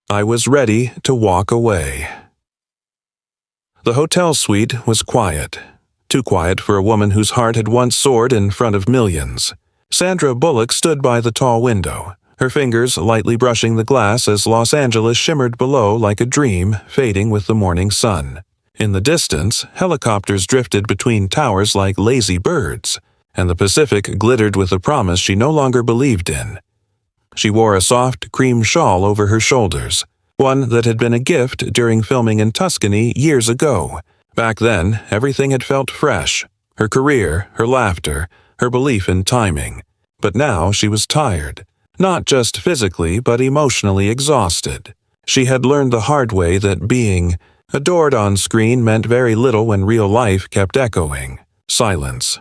I was ready to walk away. The hotel suite was quiet. Too quiet for a woman whose heart had once soared in front of millions. Sandra Bullock stood by the tall window, her fingers lightly brushing the glass as Los Angeles shimmered below like a dream fading with the morning sun. In the distance, helicopters drifted between towers like lazy birds, and the Pacific glittered with a promise she no longer believed in. She wore a soft cream shawl over her shoulders, one that had been a gift during filming in Tuscany years ago. Back then, everything had felt fresh, her career, her laughter, her belief in timing. But now she was tired, not just physically but emotionally exhausted. She had learned the hard way that being adored on screen meant very little when real life kept echoing. Silence.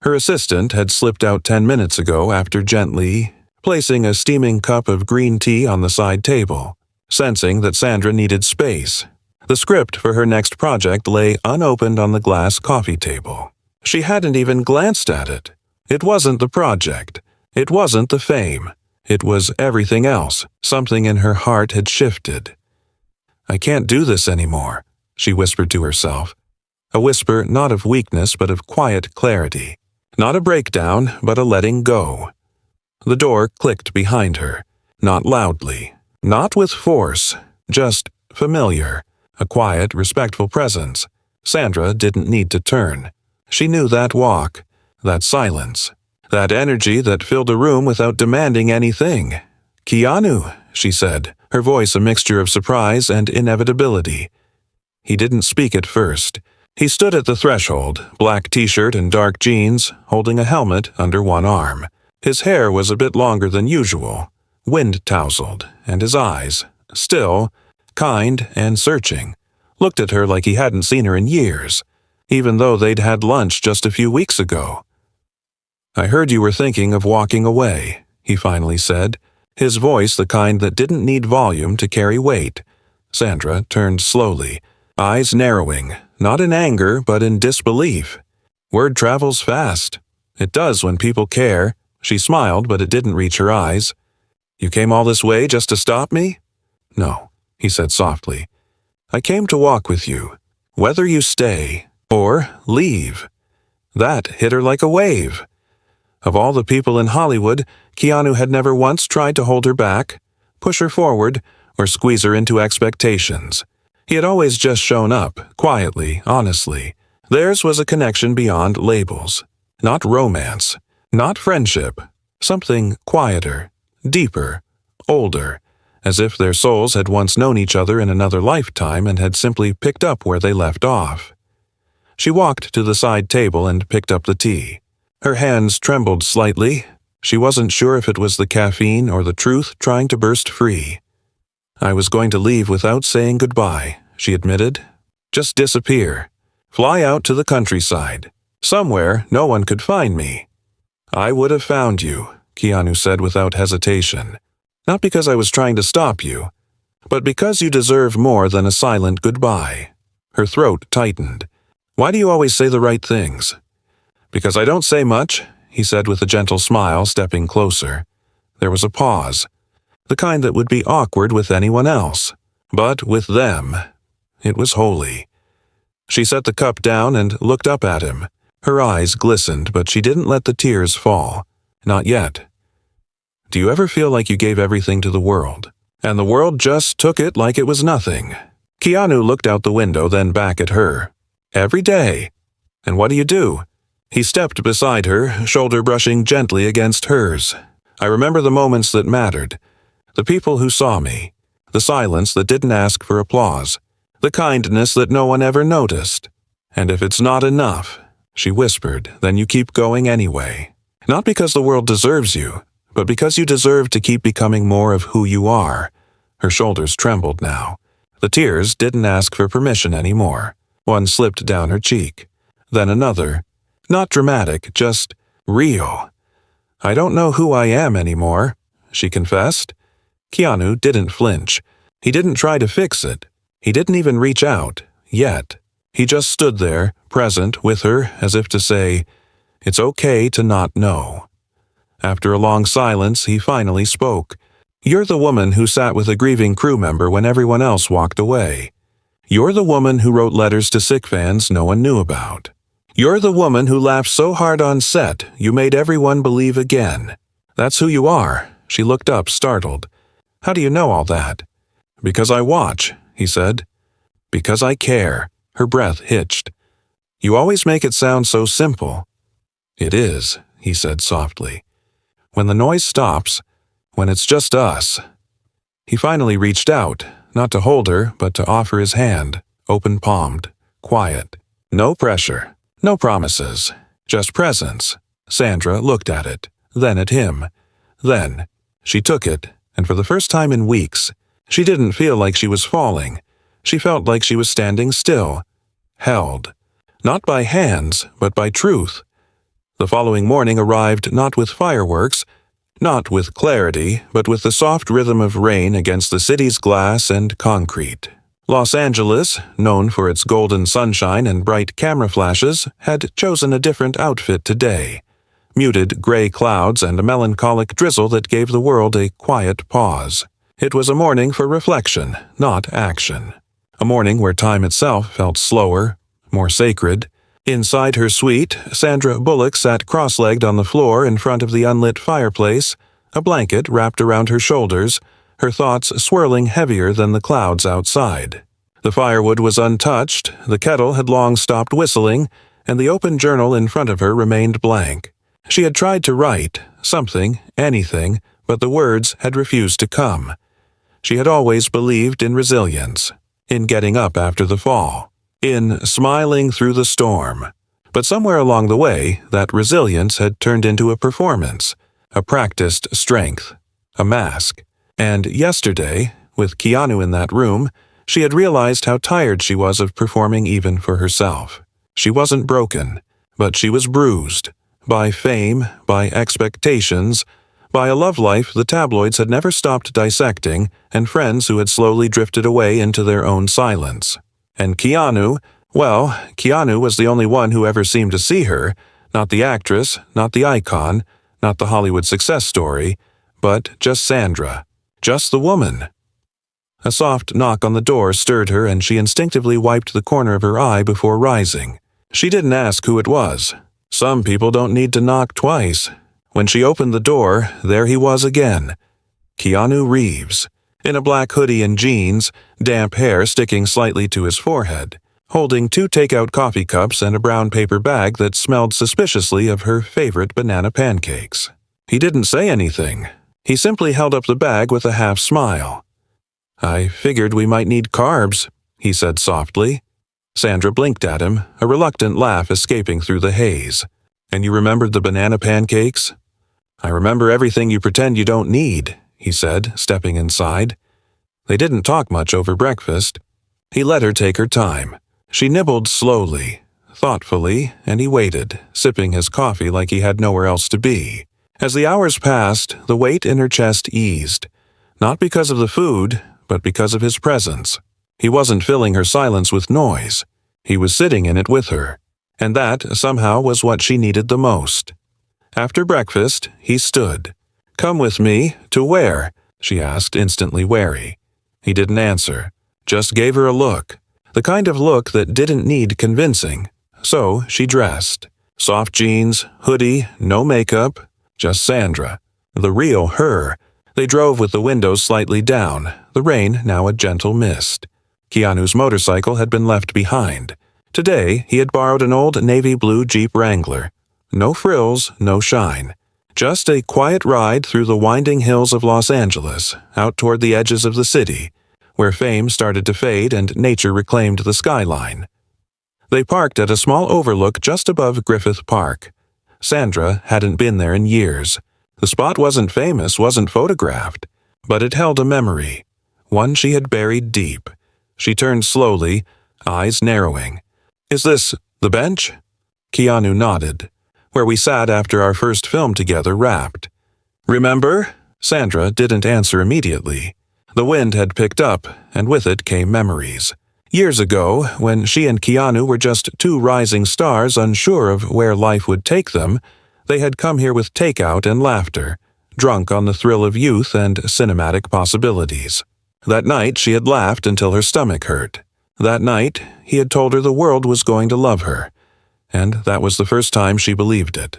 Her assistant had slipped out 10 minutes ago after gently placing a steaming cup of green tea on the side table, sensing that Sandra needed space. The script for her next project lay unopened on the glass coffee table. She hadn't even glanced at it. It wasn't the project. It wasn't the fame. It was everything else. Something in her heart had shifted. "I can't do this anymore," she whispered to herself. A whisper not of weakness but of quiet clarity. Not a breakdown, but a letting go. The door clicked behind her. Not loudly. Not with force. Just familiar. A quiet, respectful presence. Sandra didn't need to turn. She knew that walk, that silence, that energy that filled a room without demanding anything. "Keanu," she said, her voice a mixture of surprise and inevitability. He didn't speak at first. He stood at the threshold, black t-shirt and dark jeans, holding a helmet under one arm. His hair was a bit longer than usual, wind-tousled, and his eyes, still, kind and searching, looked at her like he hadn't seen her in years, even though they'd had lunch just a few weeks ago. "I heard you were thinking of walking away," he finally said, his voice the kind that didn't need volume to carry weight. Sandra turned slowly, eyes narrowing, not in anger but in disbelief. Word travels fast. It does when people care. She smiled, but it didn't reach her eyes. "You came all this way just to stop me?" "No," he said softly. "I came to walk with you, whether you stay or leave." That hit her like a wave. Of all the people in Hollywood, Keanu had never once tried to hold her back, push her forward, or squeeze her into expectations. He had always just shown up, quietly, honestly. Theirs was a connection beyond labels. Not romance, not friendship. Something quieter, deeper, older, as if their souls had once known each other in another lifetime and had simply picked up where they left off. She walked to the side table and picked up the tea. Her hands trembled slightly. She wasn't sure if it was the caffeine or the truth trying to burst free. "I was going to leave without saying goodbye," she admitted. "Just disappear. Fly out to the countryside. Somewhere no one could find me." "I would have found you," Keanu said without hesitation. "Not because I was trying to stop you, but because you deserve more than a silent goodbye." Her throat tightened. "Why do you always say the right things?" "Because I don't say much," he said with a gentle smile, stepping closer. There was a pause, the kind that would be awkward with anyone else, but with them, it was holy. She set the cup down and looked up at him. Her eyes glistened, but she didn't let the tears fall. Not yet. "Do you ever feel like you gave everything to the world, and the world just took it like it was nothing?" Keanu looked out the window, then back at her. "Every day. And what do you do?" He stepped beside her, shoulder brushing gently against hers. "I remember the moments that mattered. The people who saw me. The silence that didn't ask for applause. The kindness that no one ever noticed. And if it's not enough," she whispered, "then you keep going anyway. Not because the world deserves you, but because you deserve to keep becoming more of who you are." Her shoulders trembled now. The tears didn't ask for permission anymore. One slipped down her cheek. Then another. Not dramatic, just real. "I don't know who I am anymore," she confessed. Keanu didn't flinch. He didn't try to fix it. He didn't even reach out, yet. He just stood there, present with her, as if to say, "It's okay to not know." After a long silence, he finally spoke. You're the woman who sat with a grieving crew member when everyone else walked away. You're the woman who wrote letters to sick fans no one knew about. You're the woman who laughed so hard on set you made everyone believe again. That's who you are." She looked up, startled. "How do you know all that?" "Because I watch," he said. "Because I care." Her breath hitched. "You always make it sound so simple." "It is," he said softly. "When the noise stops, when it's just us." He finally reached out, not to hold her, but to offer his hand, open-palmed, quiet. No pressure, no promises, just presence. Sandra looked at it, then at him. Then, she took it, and for the first time in weeks, she didn't feel like she was falling. She felt like she was standing still, held. Not by hands, but by truth. The following morning arrived not with fireworks, not with clarity, but with the soft rhythm of rain against the city's glass and concrete. Los Angeles, known for its golden sunshine and bright camera flashes, had chosen a different outfit today. Muted gray clouds and a melancholic drizzle that gave the world a quiet pause. It was a morning for reflection, not action. A morning where time itself felt slower, more sacred. Inside her suite, Sandra Bullock sat cross-legged on the floor in front of the unlit fireplace, a blanket wrapped around her shoulders, her thoughts swirling heavier than the clouds outside. The firewood was untouched, the kettle had long stopped whistling, and the open journal in front of her remained blank. She had tried to write, something, anything, but the words had refused to come. She had always believed in resilience, in getting up after the fall, in smiling through the storm. But somewhere along the way, that resilience had turned into a performance, a practiced strength, a mask. And yesterday, with Keanu in that room, she had realized how tired she was of performing even for herself. She wasn't broken, but she was bruised. By fame, by expectations, by a love life the tabloids had never stopped dissecting, and friends who had slowly drifted away into their own silence. And Keanu, well, Keanu was the only one who ever seemed to see her, not the actress, not the icon, not the Hollywood success story, but just Sandra, just the woman. A soft knock on the door stirred her, and she instinctively wiped the corner of her eye before rising. She didn't ask who it was. Some people don't need to knock twice. When she opened the door, there he was again. Keanu Reeves, in a black hoodie and jeans, damp hair sticking slightly to his forehead, holding 2 takeout coffee cups and a brown paper bag that smelled suspiciously of her favorite banana pancakes. He didn't say anything. He simply held up the bag with a half smile. "I figured we might need carbs," he said softly. Sandra blinked at him, a reluctant laugh escaping through the haze. "And you remembered the banana pancakes?" "I remember everything you pretend you don't need," he said, stepping inside. They didn't talk much over breakfast. He let her take her time. She nibbled slowly, thoughtfully, and he waited, sipping his coffee like he had nowhere else to be. As the hours passed, the weight in her chest eased, not because of the food, but because of his presence. He wasn't filling her silence with noise. He was sitting in it with her, and that somehow was what she needed the most. After breakfast, he stood. "Come with me, to where?" she asked, instantly wary. He didn't answer, just gave her a look, the kind of look that didn't need convincing. So she dressed. Soft jeans, hoodie, no makeup, just Sandra, the real her. They drove with the windows slightly down, the rain now a gentle mist. Keanu's motorcycle had been left behind. Today, he had borrowed an old navy blue Jeep Wrangler. No frills, no shine. Just a quiet ride through the winding hills of Los Angeles, out toward the edges of the city, where fame started to fade and nature reclaimed the skyline. They parked at a small overlook just above Griffith Park. Sandra hadn't been there in years. The spot wasn't famous, wasn't photographed, but it held a memory, one she had buried deep. She turned slowly, eyes narrowing. "Is this the bench?" Keanu nodded. "Where we sat after our first film together wrapped." "Remember?" Sandra didn't answer immediately. The wind had picked up, and with it came memories. Years ago, when she and Keanu were just 2 rising stars unsure of where life would take them, they had come here with takeout and laughter, drunk on the thrill of youth and cinematic possibilities. That night she had laughed until her stomach hurt. That night he had told her the world was going to love her, and that was the first time she believed it.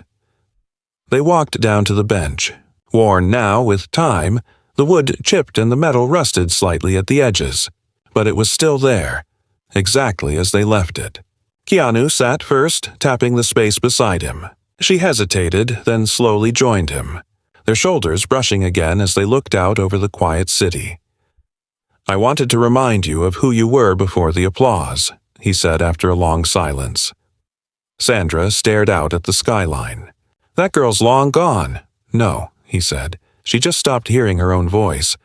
They walked down to the bench. Worn now with time, the wood chipped and the metal rusted slightly at the edges, but it was still there, exactly as they left it. Keanu sat first, tapping the space beside him. She hesitated, then slowly joined him, their shoulders brushing again as they looked out over the quiet city. "I wanted to remind you of who you were before the applause," he said after a long silence. Sandra stared out at the skyline. "That girl's long gone." "No," he said. She just stopped hearing her own voice.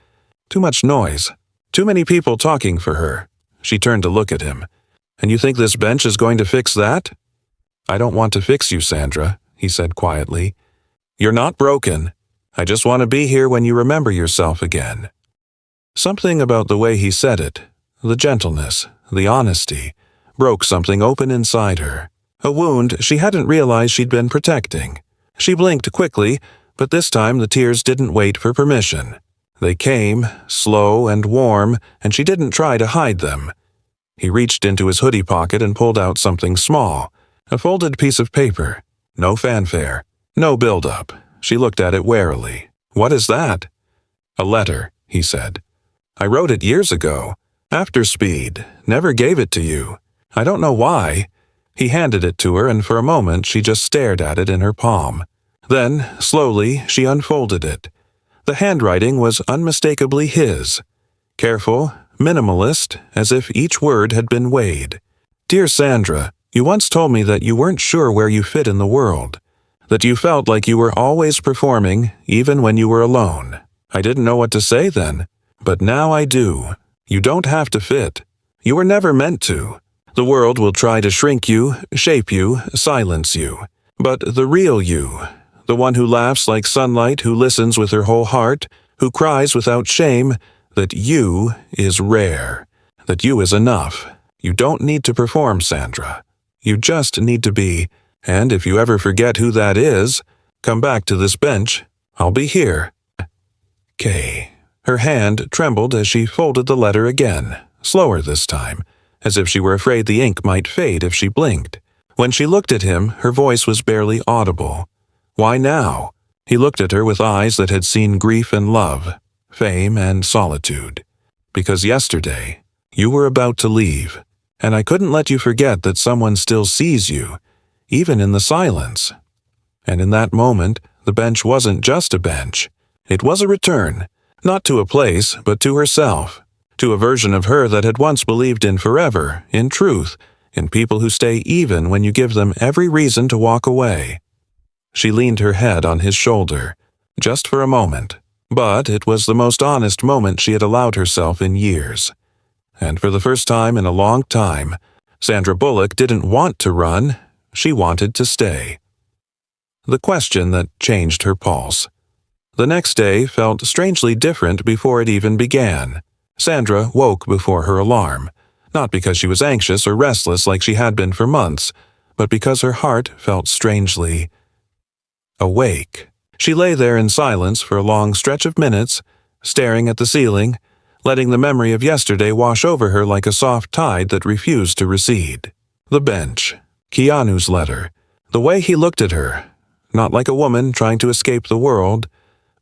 "Too much noise. Too many people talking for her." She turned to look at him. "And you think this bench is going to fix that?" "I don't want to fix you, Sandra," he said quietly. "You're not broken. I just want to be here when you remember yourself again." Something about the way he said it, the gentleness, the honesty, broke something open inside her. A wound she hadn't realized she'd been protecting. She blinked quickly, but this time the tears didn't wait for permission. They came, slow and warm, and she didn't try to hide them. He reached into his hoodie pocket and pulled out something small, a folded piece of paper. No fanfare, no build-up. She looked at it warily. "What is that?" "A letter," he said. "I wrote it years ago. After Speed. Never gave it to you. I don't know why." He handed it to her, and for a moment she just stared at it in her palm. Then, slowly, she unfolded it. The handwriting was unmistakably his. Careful, minimalist, as if each word had been weighed. "Dear Sandra, you once told me that you weren't sure where you fit in the world. That you felt like you were always performing, even when you were alone. I didn't know what to say then. But now I do. You don't have to fit. You were never meant to. The world will try to shrink you, shape you, silence you. But the real you, the one who laughs like sunlight, who listens with her whole heart, who cries without shame, that you is rare. That you is enough. You don't need to perform, Sandra. You just need to be, and if you ever forget who that is, come back to this bench. I'll be here. K. Her hand trembled as she folded the letter again, slower this time, as if she were afraid the ink might fade if she blinked. When she looked at him, her voice was barely audible. Why now? He looked at her with eyes that had seen grief and love, fame and solitude. Because yesterday, you were about to leave, and I couldn't let you forget that someone still sees you, even in the silence. And in that moment, the bench wasn't just a bench. It was a return. Not to a place, but to herself, to a version of her that had once believed in forever, in truth, in people who stay even when you give them every reason to walk away. She leaned her head on his shoulder, just for a moment, but it was the most honest moment she had allowed herself in years. And for the first time in a long time, Sandra Bullock didn't want to run, she wanted to stay. The question that changed her pulse. The next day felt strangely different before it even began. Sandra woke before her alarm, not because she was anxious or restless like she had been for months, but because her heart felt strangely awake. She lay there in silence for a long stretch of minutes, staring at the ceiling, letting the memory of yesterday wash over her like a soft tide that refused to recede. The bench, Keanu's letter, the way he looked at her, not like a woman trying to escape the world,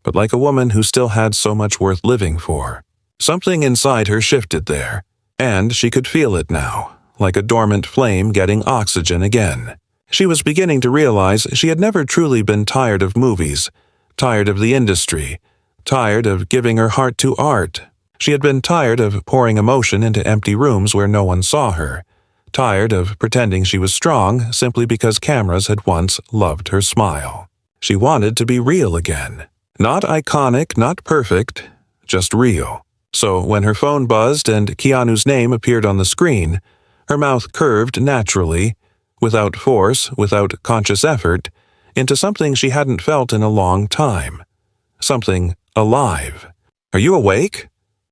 but like a woman who still had so much worth living for. Something inside her shifted there, and she could feel it now, like a dormant flame getting oxygen again. She was beginning to realize she had never truly been tired of movies, tired of the industry, tired of giving her heart to art. She had been tired of pouring emotion into empty rooms where no one saw her, tired of pretending she was strong simply because cameras had once loved her smile. She wanted to be real again. Not iconic, not perfect, just real. So when her phone buzzed and Keanu's name appeared on the screen, her mouth curved naturally, without force, without conscious effort, into something she hadn't felt in a long time. Something alive. "Are you awake?"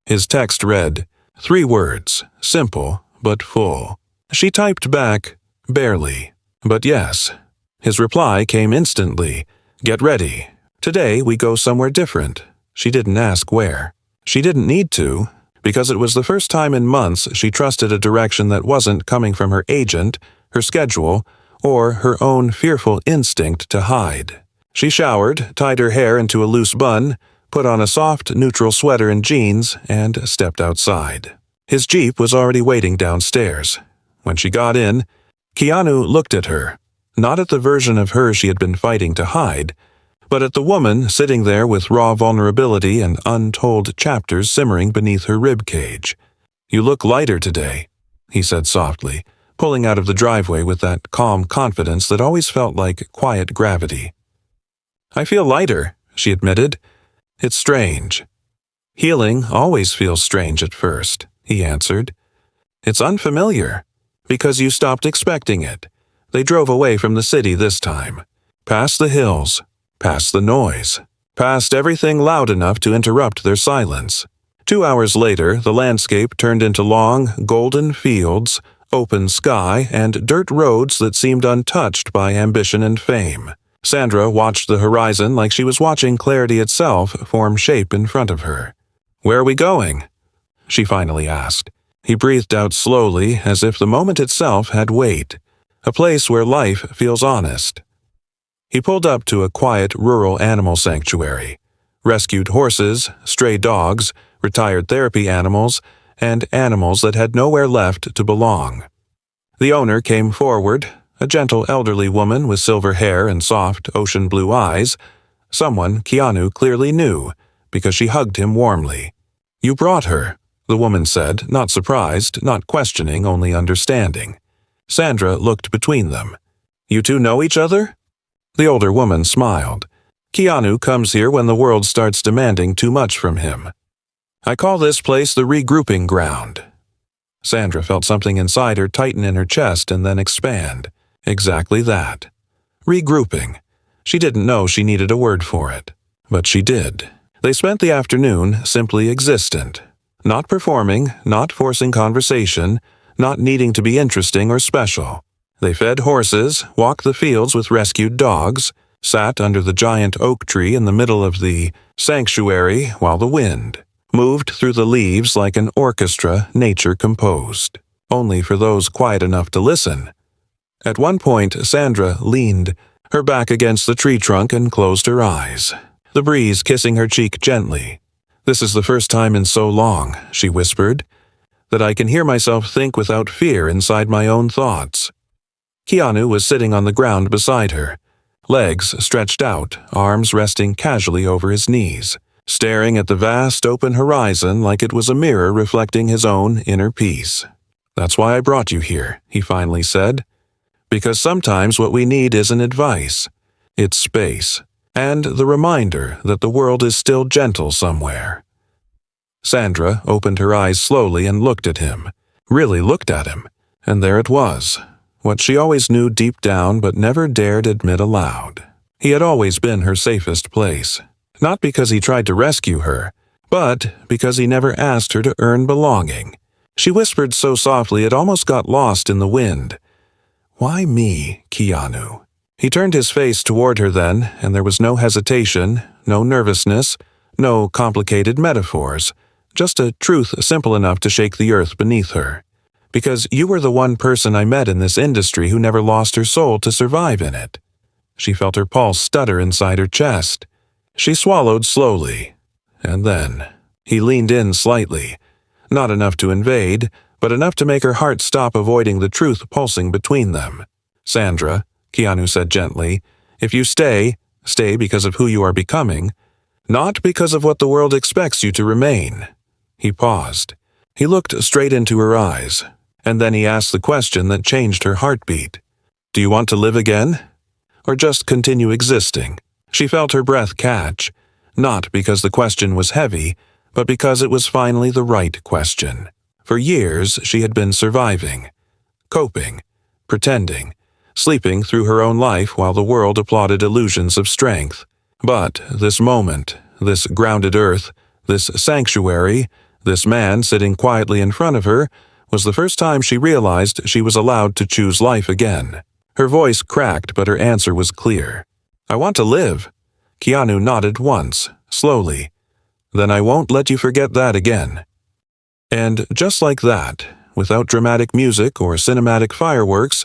His text read, 3 words, simple but full. She typed back, barely, but yes. His reply came instantly. "Get ready. Today we go somewhere different. She didn't ask where. She didn't need to, because it was the first time in months she trusted a direction that wasn't coming from her agent, her schedule, or her own fearful instinct to hide. She showered, tied her hair into a loose bun, put on a soft, neutral sweater and jeans, and stepped outside. His Jeep was already waiting downstairs. When she got in, Keanu looked at her, not at the version of her she had been fighting to hide, but at the woman sitting there with raw vulnerability and untold chapters simmering beneath her rib cage. "You look lighter today," he said softly, pulling out of the driveway with that calm confidence that always felt like quiet gravity. "I feel lighter," she admitted. "It's strange." "Healing always feels strange at first," he answered. "It's unfamiliar, because you stopped expecting it." They drove away from the city this time, past the hills, past the noise, past everything loud enough to interrupt their silence. 2 hours later, the landscape turned into long, golden fields, open sky, and dirt roads that seemed untouched by ambition and fame. Sandra watched the horizon like she was watching clarity itself form shape in front of her. "Where are we going?" she finally asked. He breathed out slowly, as if the moment itself had weight, a place where life feels honest. He pulled up to a quiet rural animal sanctuary. Rescued horses, stray dogs, retired therapy animals, and animals that had nowhere left to belong. The owner came forward, a gentle elderly woman with silver hair and soft ocean blue eyes, someone Keanu clearly knew, because she hugged him warmly. "You brought her," the woman said, not surprised, not questioning, only understanding. Sandra looked between them. "You two know each other?" The older woman smiled. "Keanu comes here when the world starts demanding too much from him. I call this place the regrouping ground." Sandra felt something inside her tighten in her chest and then expand. Exactly that. Regrouping. She didn't know she needed a word for it, but she did. They spent the afternoon simply existent, not performing, not forcing conversation, not needing to be interesting or special. They fed horses, walked the fields with rescued dogs, sat under the giant oak tree in the middle of the sanctuary while the wind moved through the leaves like an orchestra nature composed, only for those quiet enough to listen. At one point, Sandra leaned, her back against the tree trunk, and closed her eyes, the breeze kissing her cheek gently. "This is the first time in so long," she whispered, "that I can hear myself think without fear inside my own thoughts." Keanu was sitting on the ground beside her, legs stretched out, arms resting casually over his knees, staring at the vast open horizon like it was a mirror reflecting his own inner peace. "That's why I brought you here," he finally said. "Because sometimes what we need isn't advice. It's space, and the reminder that the world is still gentle somewhere." Sandra opened her eyes slowly and looked at him, really looked at him, and there it was, what she always knew deep down but never dared admit aloud. He had always been her safest place, not because he tried to rescue her, but because he never asked her to earn belonging. She whispered so softly it almost got lost in the wind. "Why me, Keanu?" He turned his face toward her then, and there was no hesitation, no nervousness, no complicated metaphors, just a truth simple enough to shake the earth beneath her. "Because you were the one person I met in this industry who never lost her soul to survive in it." She felt her pulse stutter inside her chest. She swallowed slowly, and then he leaned in slightly, not enough to invade, but enough to make her heart stop avoiding the truth pulsing between them. "Sandra," Keanu said gently, "if you stay because of who you are becoming, not because of what the world expects you to remain." He paused. He looked straight into her eyes, and then he asked the question that changed her heartbeat. "Do you want to live again? Or just continue existing?" She felt her breath catch, not because the question was heavy, but because it was finally the right question. For years she had been surviving, coping, pretending, sleeping through her own life while the world applauded illusions of strength. But this moment, this grounded earth, this sanctuary, this man sitting quietly in front of her, was the first time she realized she was allowed to choose life again. Her voice cracked, but her answer was clear. "I want to live." Keanu nodded once, slowly. "Then I won't let you forget that again." And just like that, without dramatic music or cinematic fireworks,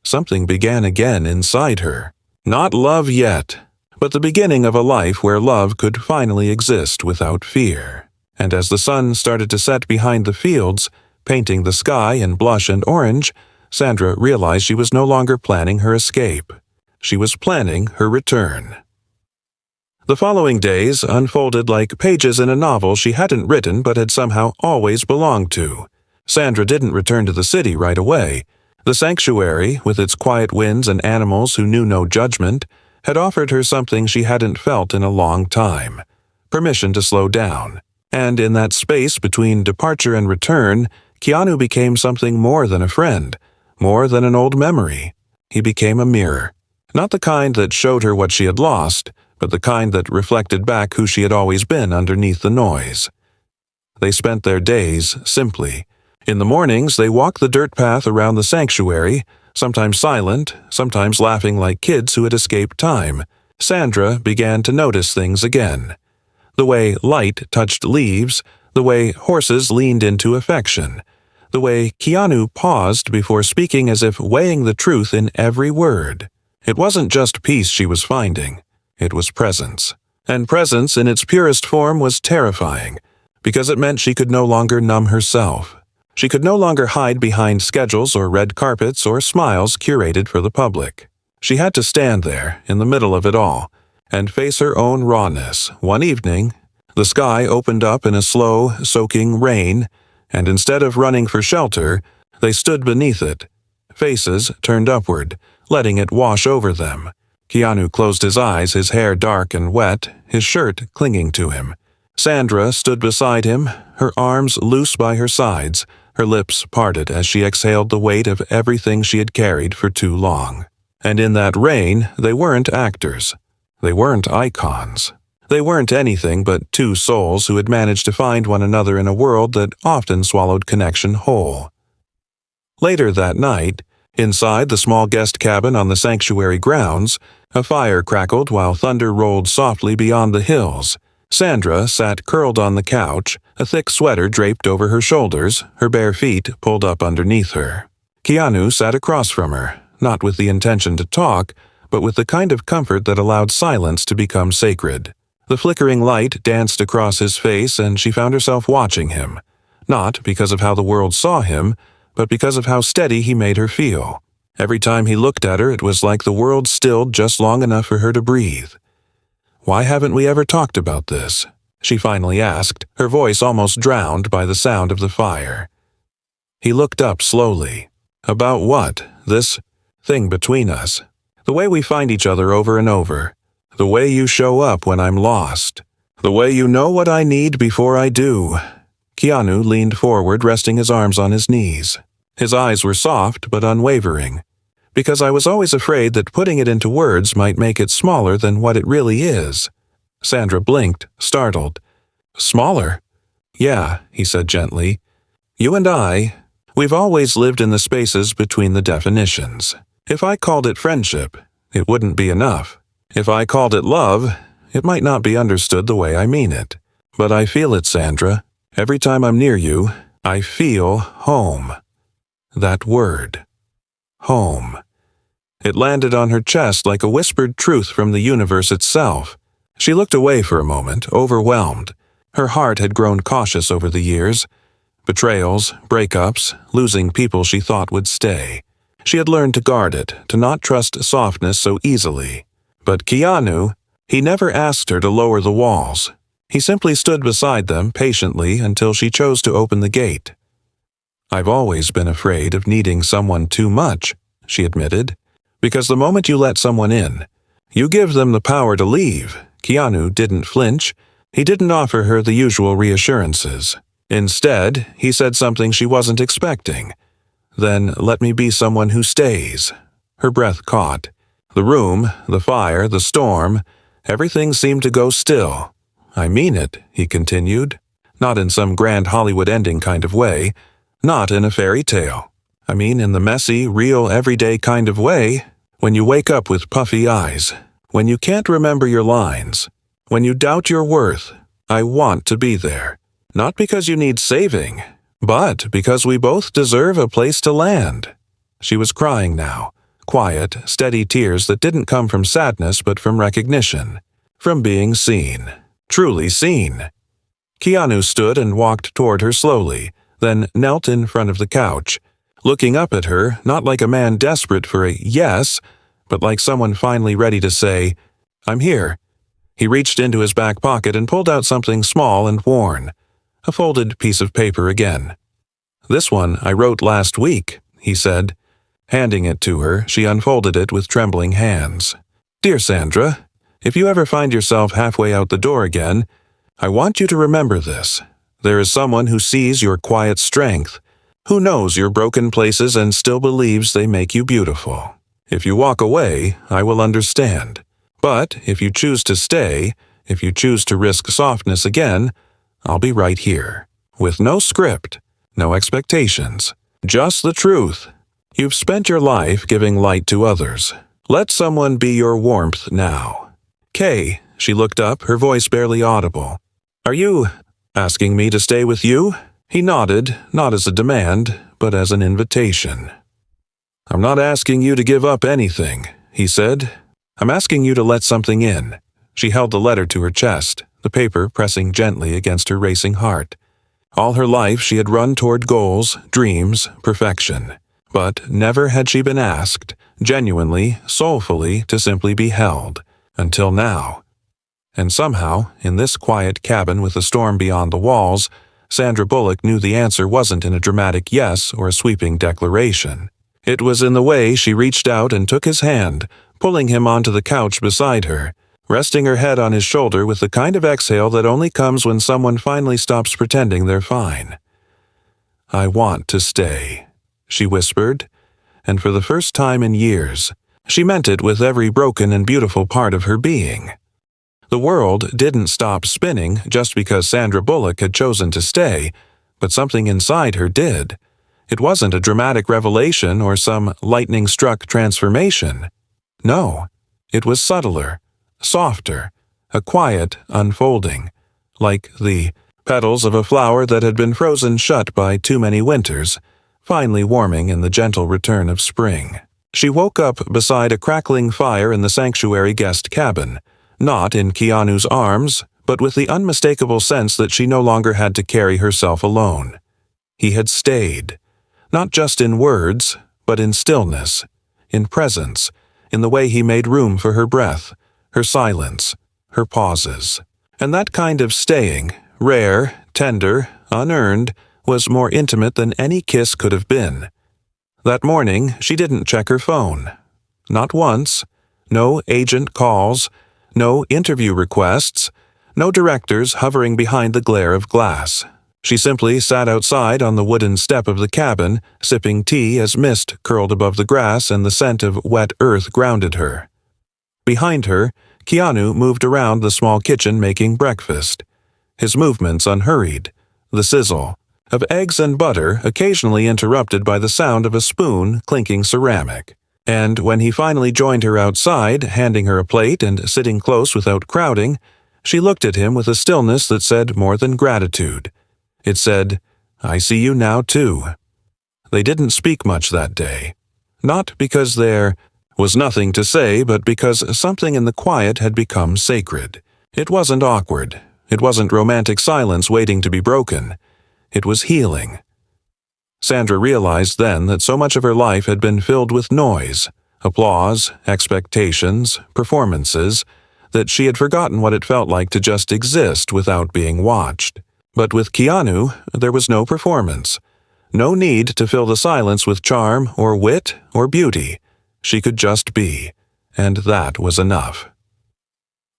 something began again inside her. Not love yet, but the beginning of a life where love could finally exist without fear. And as the sun started to set behind the fields, painting the sky in blush and orange, Sandra realized she was no longer planning her escape. She was planning her return. The following days unfolded like pages in a novel she hadn't written but had somehow always belonged to. Sandra didn't return to the city right away. The sanctuary, with its quiet winds and animals who knew no judgment, had offered her something she hadn't felt in a long time: permission to slow down. And in that space between departure and return, Keanu became something more than a friend, more than an old memory. He became a mirror. Not the kind that showed her what she had lost, but the kind that reflected back who she had always been underneath the noise. They spent their days simply. In the mornings, they walked the dirt path around the sanctuary, sometimes silent, sometimes laughing like kids who had escaped time. Sandra began to notice things again. The way light touched leaves, the way horses leaned into affection, the way Keanu paused before speaking as if weighing the truth in every word. It wasn't just peace she was finding. It was presence. And presence in its purest form was terrifying, because it meant she could no longer numb herself. She could no longer hide behind schedules or red carpets or smiles curated for the public. She had to stand there, in the middle of it all, and face her own rawness. One evening, the sky opened up in a slow, soaking rain, and instead of running for shelter, they stood beneath it, faces turned upward, letting it wash over them. Keanu closed his eyes, his hair dark and wet, his shirt clinging to him. Sandra stood beside him, her arms loose by her sides, her lips parted as she exhaled the weight of everything she had carried for too long. And in that rain, they weren't actors. They weren't icons. They weren't anything but two souls who had managed to find one another in a world that often swallowed connection whole. Later that night, inside the small guest cabin on the sanctuary grounds, a fire crackled while thunder rolled softly beyond the hills. Sandra sat curled on the couch, a thick sweater draped over her shoulders, her bare feet pulled up underneath her. Keanu sat across from her, not with the intention to talk, but with the kind of comfort that allowed silence to become sacred. The flickering light danced across his face, and she found herself watching him, not because of how the world saw him, but because of how steady he made her feel. Every time he looked at her, it was like the world stilled just long enough for her to breathe. "Why haven't we ever talked about this?" she finally asked, her voice almost drowned by the sound of the fire. He looked up slowly. "About what? This thing between us? The way we find each other over and over. The way you show up when I'm lost. The way you know what I need before I do." Keanu leaned forward, resting his arms on his knees. His eyes were soft but unwavering. "Because I was always afraid that putting it into words might make it smaller than what it really is." Sandra blinked, startled. "Smaller?" "Yeah," he said gently. "You and we've always lived in the spaces between the definitions. If I called it friendship, it wouldn't be enough. If I called it love, it might not be understood the way I mean it. But I feel it, Sandra. Every time I'm near you, I feel home." That word. Home. It landed on her chest like a whispered truth from the universe itself. She looked away for a moment, overwhelmed. Her heart had grown cautious over the years. Betrayals, breakups, losing people she thought would stay. She had learned to guard it, to not trust softness so easily. But Keanu, he never asked her to lower the walls. He simply stood beside them patiently until she chose to open the gate. "I've always been afraid of needing someone too much," she admitted. "Because the moment you let someone in, you give them the power to leave." Keanu didn't flinch. He didn't offer her the usual reassurances. Instead, he said something she wasn't expecting. "Then let me be someone who stays." Her breath caught. The room, the fire, the storm, everything seemed to go still. "I mean it," he continued. "Not in some grand Hollywood ending kind of way. Not in a fairy tale. I mean in the messy, real, everyday kind of way. When you wake up with puffy eyes, When you can't remember your lines, when you doubt your worth, I want to be there. Not because you need saving, but because we both deserve a place to land." She was crying now, quiet, steady tears that didn't come from sadness but from recognition, from being seen, truly seen. Keanu stood and walked toward her slowly, then knelt in front of the couch, looking up at her not like a man desperate for a yes, but like someone finally ready to say, "I'm here." He reached into his back pocket and pulled out something small and worn, a folded piece of paper again. "This one I wrote last week," he said. Handing it to her, she unfolded it with trembling hands. "Dear Sandra, if you ever find yourself halfway out the door again, I want you to remember this. There is someone who sees your quiet strength, who knows your broken places and still believes they make you beautiful. If you walk away, I will understand. But if you choose to stay, if you choose to risk softness again, I'll be right here. With no script, no expectations, just the truth. You've spent your life giving light to others. Let someone be your warmth now." "Kay," she looked up, her voice barely audible. "Are you asking me to stay with you?" He nodded, not as a demand, but as an invitation. "I'm not asking you to give up anything," he said. "I'm asking you to let something in." She held the letter to her chest, the paper pressing gently against her racing heart. All her life she had run toward goals, dreams, perfection. But never had she been asked, genuinely, soulfully, to simply be held, until now. And somehow, in this quiet cabin with a storm beyond the walls, Sandra Bullock knew the answer wasn't in a dramatic yes or a sweeping declaration. It was in the way she reached out and took his hand, pulling him onto the couch beside her, resting her head on his shoulder with the kind of exhale that only comes when someone finally stops pretending they're fine. "I want to stay," she whispered, and for the first time in years, she meant it with every broken and beautiful part of her being. The world didn't stop spinning just because Sandra Bullock had chosen to stay, but something inside her did. It wasn't a dramatic revelation or some lightning-struck transformation. No, it was subtler, softer, a quiet unfolding, like the petals of a flower that had been frozen shut by too many winters, finally warming in the gentle return of spring. She woke up beside a crackling fire in the sanctuary guest cabin, not in Keanu's arms, but with the unmistakable sense that she no longer had to carry herself alone. He had stayed, not just in words, but in stillness, in presence, in the way he made room for her breath, her silence, her pauses. And that kind of staying, rare, tender, unearned, was more intimate than any kiss could have been. That morning, she didn't check her phone. Not once. No agent calls, no interview requests, no directors hovering behind the glare of glass. She simply sat outside on the wooden step of the cabin, sipping tea as mist curled above the grass and the scent of wet earth grounded her. Behind her, Keanu moved around the small kitchen making breakfast, his movements unhurried, the sizzle of eggs and butter occasionally interrupted by the sound of a spoon clinking ceramic. And when he finally joined her outside, handing her a plate and sitting close without crowding, she looked at him with a stillness that said more than gratitude. It said, "I see you now, too." They didn't speak much that day. Not because there was nothing to say, but because something in the quiet had become sacred. It wasn't awkward. It wasn't romantic silence waiting to be broken. It was healing. Sandra realized then that so much of her life had been filled with noise, applause, expectations, performances, that she had forgotten what it felt like to just exist without being watched. But with Keanu, there was no performance. No need to fill the silence with charm or wit or beauty. She could just be, and that was enough.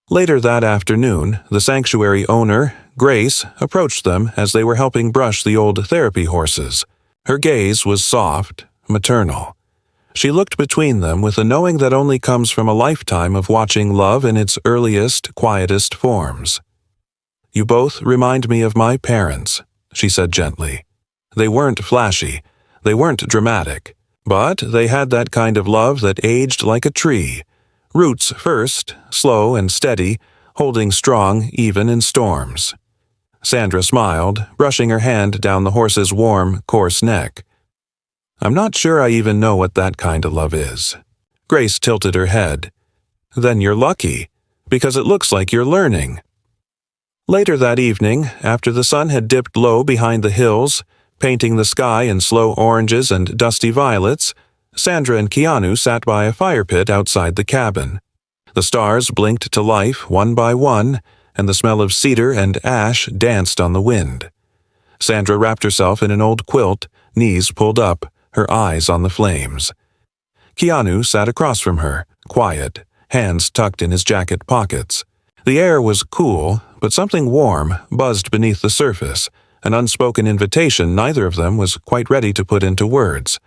Later that afternoon, the sanctuary owner, Grace, approached them as they were helping brush the old therapy horses. Her gaze was soft, maternal. She looked between them with a knowing that only comes from a lifetime of watching love in its earliest, quietest forms. "You both remind me of my parents," she said gently. They weren't flashy, they weren't dramatic, but they had that kind of love that aged like a tree, Roots first, slow and steady, holding strong even in storms. Sandra smiled, brushing her hand down the horse's warm, coarse neck. I'm not sure I even know what that kind of love is. Grace tilted her head. Then you're lucky, because it looks like you're learning. Later that evening, after the sun had dipped low behind the hills, painting the sky in slow oranges and dusty violets, Sandra and Keanu sat by a fire pit outside the cabin. The stars blinked to life one by one, and the smell of cedar and ash danced on the wind. Sandra wrapped herself in an old quilt, knees pulled up, her eyes on the flames. Keanu sat across from her, quiet, hands tucked in his jacket pockets. The air was cool, but something warm buzzed beneath the surface, an unspoken invitation neither of them was quite ready to put into words.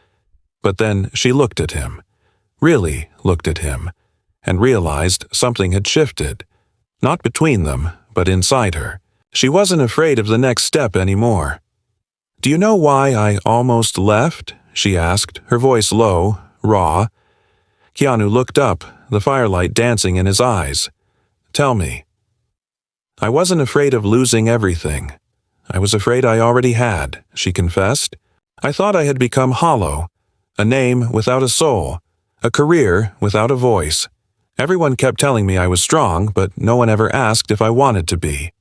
But then she looked at him, really looked at him, and realized something had shifted. Not between them, but inside her. She wasn't afraid of the next step anymore. Do you know why I almost left? She asked, her voice low, raw. Keanu looked up, the firelight dancing in his eyes. Tell me. I wasn't afraid of losing everything. I was afraid I already had, she confessed. I thought I had become hollow, a name without a soul, a career without a voice. Everyone kept telling me I was strong, but no one ever asked if I wanted to be.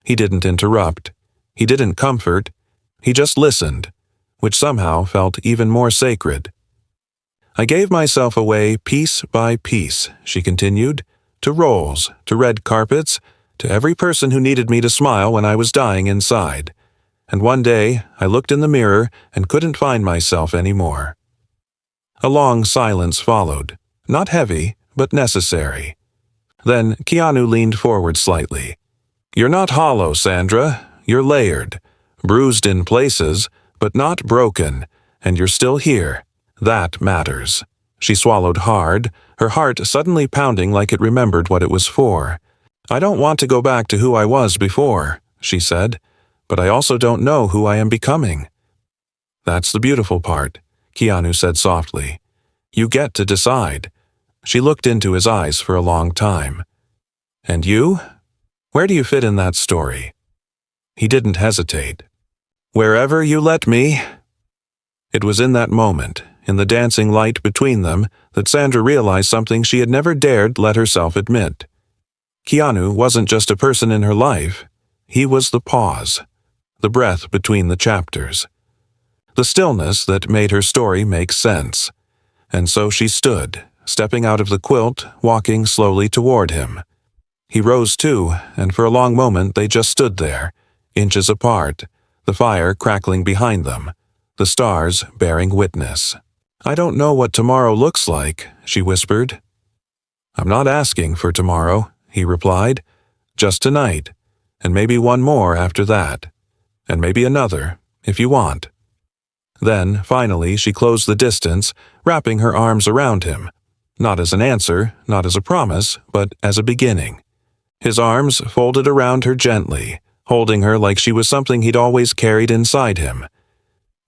He didn't interrupt. He didn't comfort. He just listened, which somehow felt even more sacred. I gave myself away piece by piece, she continued, to roles, to red carpets, to every person who needed me to smile when I was dying inside. And one day I looked in the mirror and couldn't find myself anymore. A long silence followed, not heavy, but necessary. Then Keanu leaned forward slightly. You're not hollow, Sandra. You're layered, bruised in places, but not broken, and you're still here. That matters. She swallowed hard, her heart suddenly pounding like it remembered what it was for. I don't want to go back to who I was before, she said, but I also don't know who I am becoming. That's the beautiful part, Keanu said softly. You get to decide. She looked into his eyes for a long time. And you? Where do you fit in that story? He didn't hesitate. Wherever you let me. It was in that moment, in the dancing light between them, that Sandra realized something she had never dared let herself admit. Keanu wasn't just a person in her life. He was the pause, the breath between the chapters, the stillness that made her story make sense. And so she stood, stepping out of the quilt, walking slowly toward him. He rose too, and for a long moment they just stood there, inches apart, the fire crackling behind them, the stars bearing witness. I don't know what tomorrow looks like, she whispered. I'm not asking for tomorrow, he replied. Just tonight, and maybe one more after that, and maybe another, if you want. Then, finally, she closed the distance, wrapping her arms around him, not as an answer, not as a promise, but as a beginning. His arms folded around her gently, holding her like she was something he'd always carried inside him.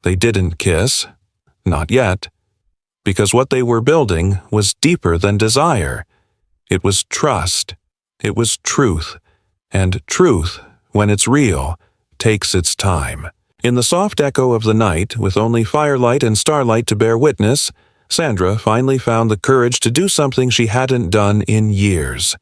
They didn't kiss, not yet, because what they were building was deeper than desire. It was trust. It was truth. And truth, when it's real, takes its time. In the soft echo of the night, with only firelight and starlight to bear witness, Sandra finally found the courage to do something she hadn't done in years.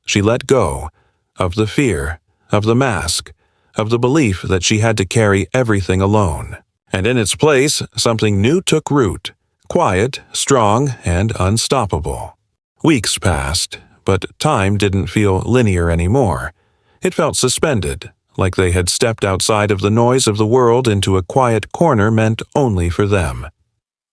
She let go of the fear, of the mask, of the belief that she had to carry everything alone. And in its place, something new took root, quiet, strong, and unstoppable. Weeks passed, but time didn't feel linear anymore. It felt suspended, like they had stepped outside of the noise of the world into a quiet corner meant only for them.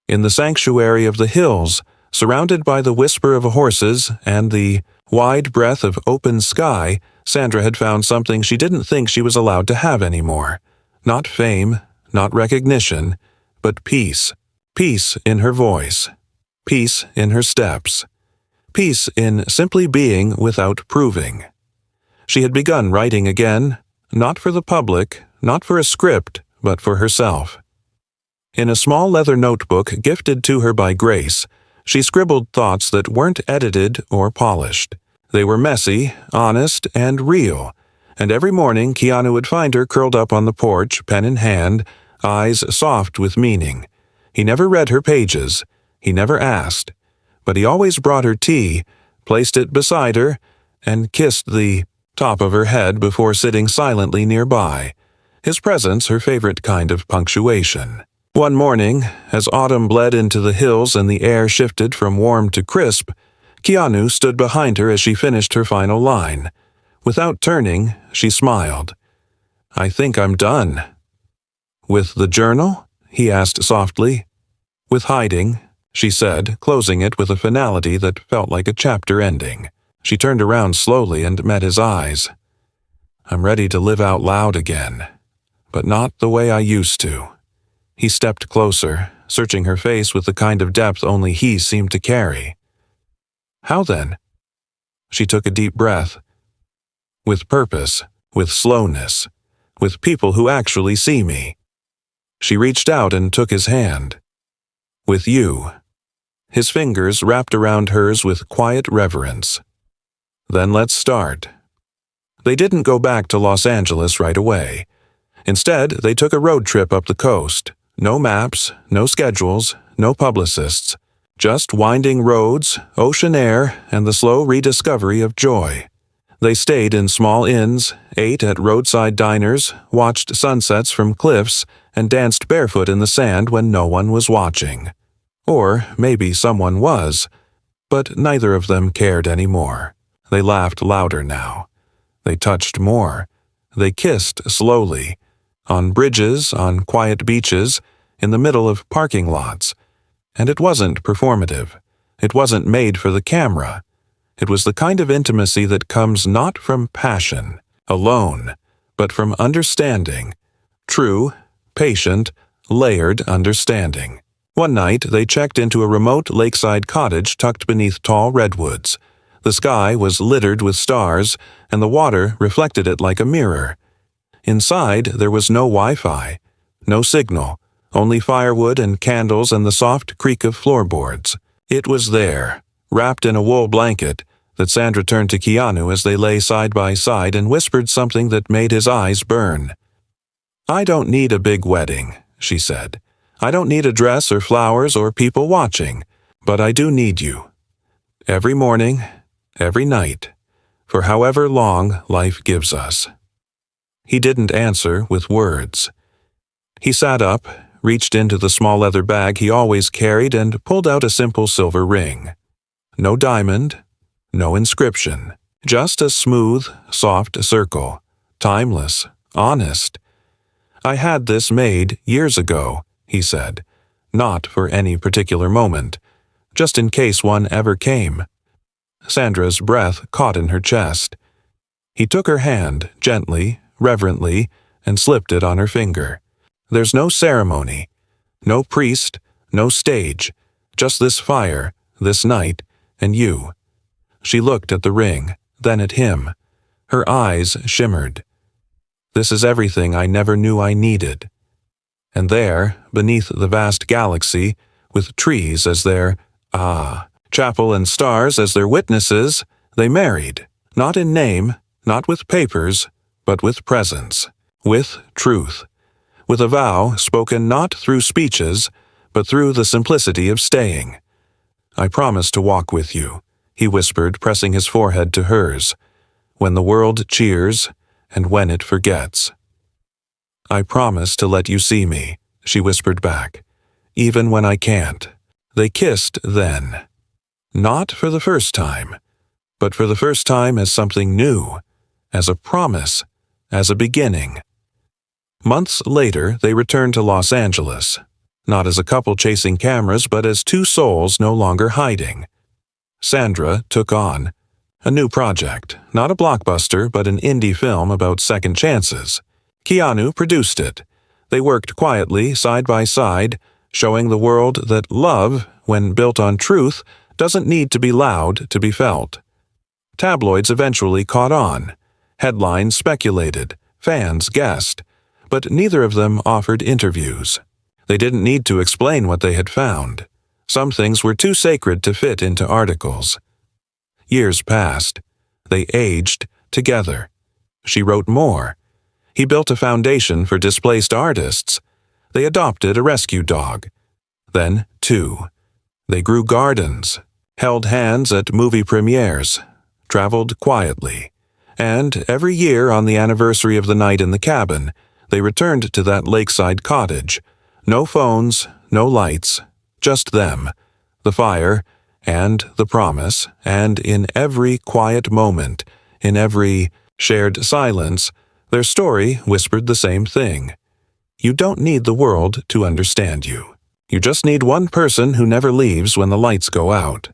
In the sanctuary of the hills, surrounded by the whisper of horses and the wide breadth of open sky, Sandra had found something she didn't think she was allowed to have anymore. Not fame, not recognition, but peace. Peace in her voice. Peace in her steps. Peace in simply being without proving. She had begun writing again, not for the public, not for a script, but for herself. In a small leather notebook gifted to her by Grace, She scribbled thoughts that weren't edited or polished. They were messy, honest, and real, and every morning Keanu would find her curled up on the porch, pen in hand, eyes soft with meaning. He never read her pages. He never asked. But he always brought her tea, placed it beside her, and kissed the top of her head before sitting silently nearby, his presence her favorite kind of punctuation. One morning, as autumn bled into the hills and the air shifted from warm to crisp, Keanu stood behind her as she finished her final line. Without turning, she smiled. "I think I'm done." "With the journal?" he asked softly. "With hiding," she said, closing it with a finality that felt like a chapter ending. She turned around slowly and met his eyes. "I'm ready to live out loud again, but not the way I used to." He stepped closer, searching her face with the kind of depth only he seemed to carry. "How then?" She took a deep breath. "With purpose, with slowness, with people who actually see me." She reached out and took his hand. "With you." His fingers wrapped around hers with quiet reverence. "Then let's start." They didn't go back to Los Angeles right away. Instead, they took a road trip up the coast. No maps, no schedules, no publicists. Just winding roads, ocean air, and the slow rediscovery of joy. They stayed in small inns, ate at roadside diners, watched sunsets from cliffs, and danced barefoot in the sand when no one was watching. Or maybe someone was, but neither of them cared anymore. They laughed louder now. They touched more. They kissed slowly. On bridges, on quiet beaches, in the middle of parking lots. And it wasn't performative. It wasn't made for the camera. It was the kind of intimacy that comes not from passion, alone, but from understanding. True, patient, layered understanding. One night, they checked into a remote lakeside cottage tucked beneath tall redwoods. The sky was littered with stars, and the water reflected it like a mirror. Inside, there was no Wi-Fi, no signal, only firewood and candles and the soft creak of floorboards. It was there, wrapped in a wool blanket, that Sandra turned to Keanu as they lay side by side and whispered something that made his eyes burn. "I don't need a big wedding," she said. "I don't need a dress or flowers or people watching, but I do need you. Every morning, every night, for however long life gives us." He didn't answer with words. He sat up, reached into the small leather bag he always carried, and pulled out a simple silver ring. No diamond, no inscription, just a smooth, soft circle, timeless, honest. "I had this made years ago," he said, "not for any particular moment, just in case one ever came." Sandra's breath caught in her chest. He took her hand, gently, reverently, and slipped it on her finger. "There's no ceremony, no priest, no stage, just this fire, this night, and you." She looked at the ring, then at him. Her eyes shimmered. "This is everything I never knew I needed." And there, beneath the vast galaxy, with trees as their, chapel and stars as their witnesses, they married, not in name, not with papers, but with presence, with truth, with a vow spoken not through speeches, but through the simplicity of staying. "I promise to walk with you," he whispered, pressing his forehead to hers, "when the world cheers and when it forgets." "I promise to let you see me," she whispered back, "even when I can't." They kissed then. Not for the first time, but for the first time as something new, as a promise, as a beginning. Months later, they returned to Los Angeles, not as a couple chasing cameras, but as two souls no longer hiding. Sandra took on a new project, not a blockbuster, but an indie film about second chances. Keanu produced it. They worked quietly, side by side, showing the world that love, when built on truth, doesn't need to be loud to be felt. Tabloids eventually caught on. Headlines speculated, fans guessed, but neither of them offered interviews. They didn't need to explain what they had found. Some things were too sacred to fit into articles. Years passed. They aged together. She wrote more. He built a foundation for displaced artists. They adopted a rescue dog. Then two. They grew gardens, held hands at movie premieres, traveled quietly, and every year on the anniversary of the night in the cabin, they returned to that lakeside cottage. No phones, no lights, just them, the fire, and the promise, and in every quiet moment, in every shared silence, their story whispered the same thing. You don't need the world to understand you. You just need one person who never leaves when the lights go out.